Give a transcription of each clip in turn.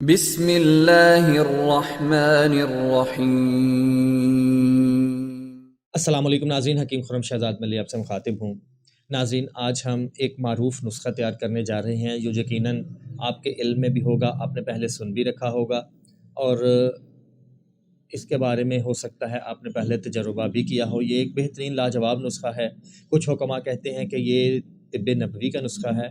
बिस्मिल्लाहिर्रहमानिर्रहीम। अस्सलामुअलैकुम नाज़रीन, हकीम खुर्रम शहज़ाद मल्ली आपसे मुखातिब हूँ। नाज़रीन, आज हम एक मारूफ़ नुस्ख़ा तैयार करने जा रहे हैं जो यकीनन आपके इल्म में भी होगा, आपने पहले सुन भी रखा होगा और इसके बारे में हो सकता है आपने पहले तजुर्बा भी किया हो। ये एक बेहतरीन लाजवाब नुस्ख़ा है। कुछ हुक्मा कहते हैं कि ये तिब्बे नबवी का नुस्ख़ा है,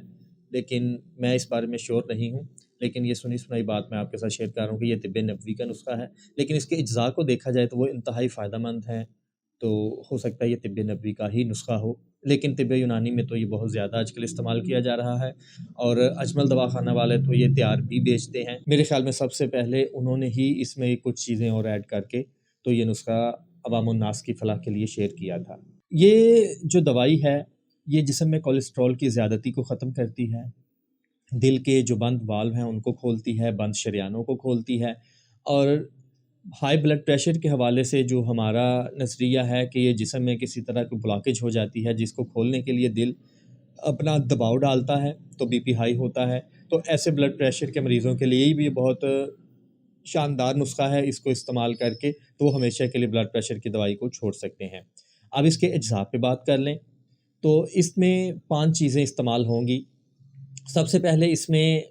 लेकिन मैं इस बारे में श्योर नहीं हूँ। लेकिन ये सुनी सुनाई बात मैं आपके साथ शेयर कर रहा हूँ कि ये तिब्बे नबवी का नुस्ख़ा है, लेकिन इसके अज्ज़ा को देखा जाए तो वो इंतहाई फ़ायदेमंद हैं। तो हो सकता है ये तिब्बे नबवी का ही नुस्ख़ा हो, लेकिन तिब्बे यूनानी में तो ये बहुत ज़्यादा आजकल इस्तेमाल किया जा रहा है और अजमल दवाख़ाना वाले तो ये तैयार भी बेचते हैं। मेरे ख़्याल में सबसे पहले उन्होंने ही इसमें कुछ चीज़ें और ऐड करके तो ये नुस्ख़ा अवामुन्नास की फ़लाह के लिए शेयर किया था। ये जो दवाई है, ये जिस्म में कोलेस्ट्रॉल की ज़्यादती को ख़त्म करती है, दिल के जो बंद वाल्व हैं उनको खोलती है, बंद शरियानों को खोलती है और हाई ब्लड प्रेशर के हवाले से जो हमारा नज़रिया है कि ये जिस्म में किसी तरह की ब्लॉकेज हो जाती है, जिसको खोलने के लिए दिल अपना दबाव डालता है तो बीपी हाई होता है। तो ऐसे ब्लड प्रेशर के मरीज़ों के लिए भी बहुत शानदार नुस्ख़ा है। इसको इस्तेमाल करके तो वो हमेशा के लिए ब्लड प्रेशर की दवाई को छोड़ सकते हैं। अब इसके अज्ज़ा पे बात कर लें तो इसमें 5 चीज़ें इस्तेमाल होंगी। सबसे पहले इसमें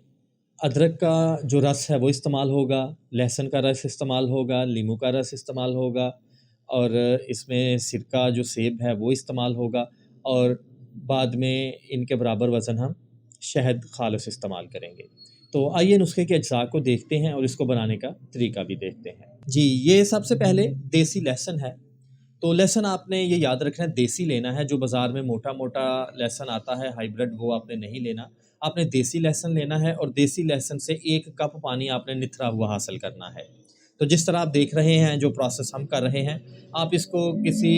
अदरक का जो रस है वो इस्तेमाल होगा, लहसुन का रस इस्तेमाल होगा, नींबू का रस इस्तेमाल होगा और इसमें सिरका जो सेब है वो इस्तेमाल होगा और बाद में इनके बराबर वज़न हम शहद ख़ालिस इस्तेमाल करेंगे। तो आइए नुस्खे के अज्ज़ा को देखते हैं और इसको बनाने का तरीका भी देखते हैं। जी, ये सबसे पहले देसी लहसुन है। तो लहसुन आपने ये याद रखना है देसी लेना है, जो बाज़ार में मोटा-मोटा लहसुन आता है हाइब्रिड वो आपने नहीं लेना। आपने देसी लहसुन लेना है और देसी लहसुन से 1 कप पानी आपने निथरा हुआ हासिल करना है। तो जिस तरह आप देख रहे हैं जो प्रोसेस हम कर रहे हैं, आप इसको किसी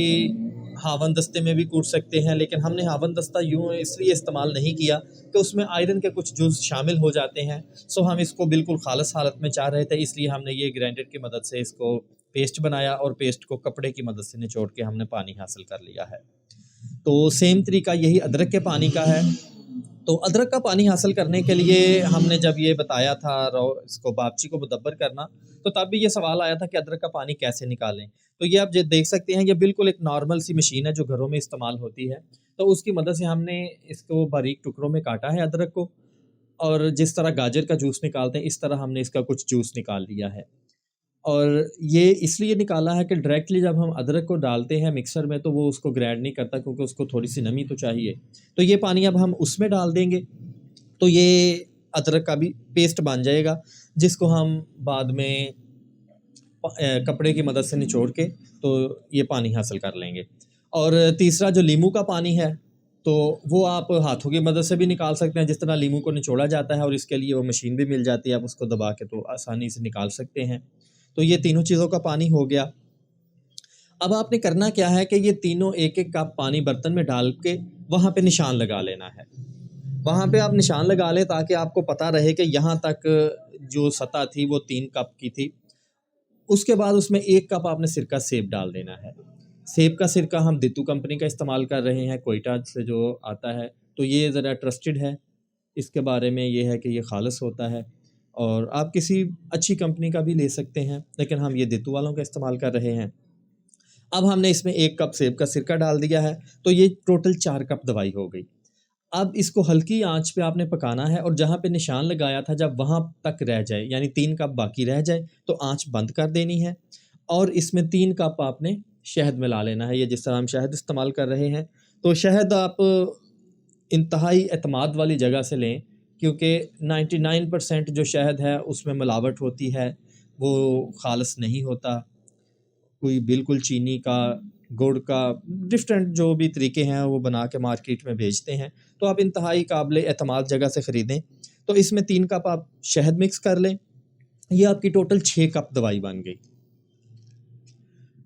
हावन दस्ते में भी कूट सकते हैं, लेकिन हमने हावन दस्ता यूँ इसलिए इस्तेमाल नहीं किया कि उसमें आयरन के कुछ जुज़ शामिल हो जाते हैं। सो हम इसको बिल्कुल ख़ालिस हालत में चाह रहे थे, इसलिए हमने ये ग्राइंडर की मदद से इसको पेस्ट बनाया और पेस्ट को कपड़े की मदद से निचोड़ के हमने पानी हासिल कर लिया है। तो सेम तरीका यही अदरक के पानी का है। तो अदरक का पानी हासिल करने के लिए हमने जब ये बताया था इसको बागची को मुदब्बर करना, तो तब भी ये सवाल आया था कि अदरक का पानी कैसे निकालें। तो ये आप देख सकते हैं, ये बिल्कुल एक नॉर्मल सी मशीन है जो घरों में इस्तेमाल होती है। तो उसकी मदद से हमने इसको बारीक टुकड़ों में काटा है अदरक को और जिस तरह गाजर का जूस निकालते हैं इस तरह हमने इसका कुछ जूस निकाल लिया है। और ये इसलिए निकाला है कि डायरेक्टली जब हम अदरक को डालते हैं मिक्सर में तो वो उसको ग्राइंड नहीं करता, क्योंकि उसको थोड़ी-सी नमी तो चाहिए। तो ये पानी अब हम उसमें डाल देंगे, तो ये अदरक का भी पेस्ट बन जाएगा, जिसको हम बाद में कपड़े की मदद से निचोड़ के तो ये पानी हासिल कर लेंगे। और तीसरा जो नींबू का पानी है, तो वो आप हाथों की मदद से भी निकाल सकते हैं, जिस तरह नींबू को निचोड़ा जाता है और इसके लिए वो मशीन भी मिल जाती है, आप उसको दबा के तो आसानी से निकाल सकते हैं। तो ये तीनों चीज़ों का पानी हो गया। अब आपने करना क्या है कि ये तीनों एक-एक कप पानी बर्तन में डाल के वहाँ पे निशान लगा लेना है। वहाँ पे आप निशान लगा लें ताकि आपको पता रहे कि यहाँ तक जो सतह थी वो 3 कप की थी। उसके बाद उसमें 1 कप आपने सिरका सेब डाल देना है। सेब का सिरका हम दितू कंपनी का इस्तेमाल कर रहे हैं, क्वेटा से जो आता है, तो ये ज़रा ट्रस्टेड है। इसके बारे में ये है कि ये ख़ालिस होता है और आप किसी अच्छी कंपनी का भी ले सकते हैं, लेकिन हम ये दितू वालों का इस्तेमाल कर रहे हैं। अब हमने इसमें 1 कप सेब का सिरका डाल दिया है, तो ये टोटल 4 कप दवाई हो गई। अब इसको हल्की आंच पे आपने पकाना है और जहाँ पे निशान लगाया था जब वहाँ तक रह जाए, यानी 3 कप बाकी रह जाए, तो आंच बंद कर देनी है और इसमें 3 कप आपने शहद मिला लेना है। ये जिस तरह हम शहद इस्तेमाल कर रहे हैं, तो शहद आप इंतहाई एतमाद वाली जगह से लें, क्योंकि 99% जो शहद है उसमें मिलावट होती है, वो ख़ालिस नहीं होता। कोई बिल्कुल चीनी का, गुड़ का, डिफरेंट जो भी तरीके हैं वो बना के मार्केट में बेचते हैं, तो आप इंतहाई काबिल एतमाद जगह से ख़रीदें। तो इसमें 3 कप आप शहद मिक्स कर लें, ये आपकी टोटल 6 कप दवाई बन गई।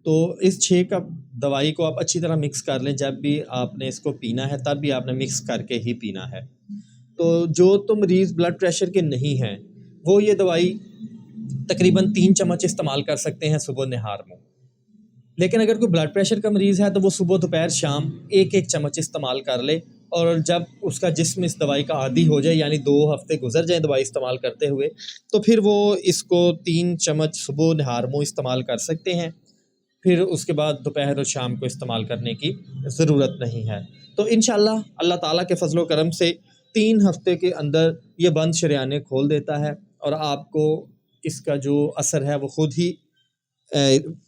तो इस 6 कप दवाई को आप अच्छी तरह मिक्स कर लें। जब भी आपने इसको पीना है तब भी आपने मिक्स करके ही पीना है। तो जो तो मरीज़ ब्लड प्रेशर के नहीं हैं, वो ये दवाई तकरीबन 3 चम्मच इस्तेमाल कर सकते हैं सुबह नहार में। लेकिन अगर कोई ब्लड प्रेशर का मरीज़ है तो वो सुबह दोपहर शाम 1-1 चम्मच इस्तेमाल कर ले, और जब उसका जिस्म इस दवाई का आदी हो जाए, यानी 2 हफ़्ते गुज़र जाएँ दवाई इस्तेमाल करते हुए, तो फिर वो इसको 3 चम्मच सुबह नहार मुँह इस्तेमाल कर सकते हैं। फिर उसके बाद दोपहर और शाम को इस्तेमाल करने की ज़रूरत नहीं है। तो इंशाअल्लाह अल्लाह ताला के फ़ज़ल व करम से 3 हफ़्ते के अंदर ये बंद शरियाने खोल देता है और आपको इसका जो असर है वो ख़ुद ही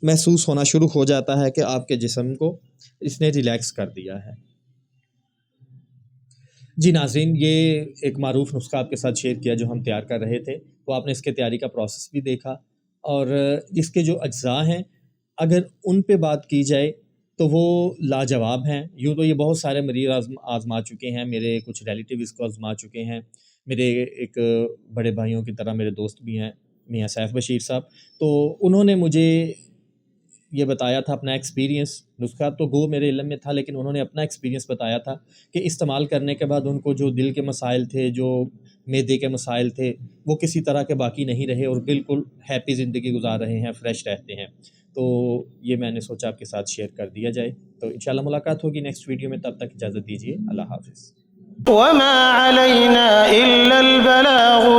महसूस होना शुरू हो जाता है कि आपके जिस्म को इसने रिलैक्स कर दिया है। जी नाज़रीन, ये एक मारूफ़ नुस्ख़ा आपके साथ शेयर किया जो हम तैयार कर रहे थे, तो आपने इसके तैयारी का प्रोसेस भी देखा और इसके जो अज्ज़ा हैं, अगर उन पे बात की जाए तो वो लाजवाब हैं। यूँ तो ये बहुत सारे मरीज़ आज़मा चुके हैं, मेरे कुछ रिलेटिव इसको आज़मा चुके हैं। मेरे एक बड़े भाइयों की तरह मेरे दोस्त भी हैं, मियाँ सैफ बशीर साहब, तो उन्होंने मुझे ये बताया था अपना एक्सपीरियंस। नुस्खा तो गो मेरे इल्म में था, लेकिन उन्होंने अपना एक्सपीरियंस बताया था कि इस्तेमाल करने के बाद उनको जो दिल के मसाइल थे, जो मैदे के मसाइल थे, वो किसी तरह के बाकी नहीं रहे और बिल्कुल हैप्पी ज़िंदगी गुजार रहे हैं, फ्रेश रहते हैं। तो ये मैंने सोचा आपके साथ शेयर कर दिया जाए। तो इंशाल्लाह मुलाकात होगी नेक्स्ट वीडियो में, तब तक इजाज़त दीजिए। अल्लाह हाफ़िज़। वमा अलैना इल्लल बलागु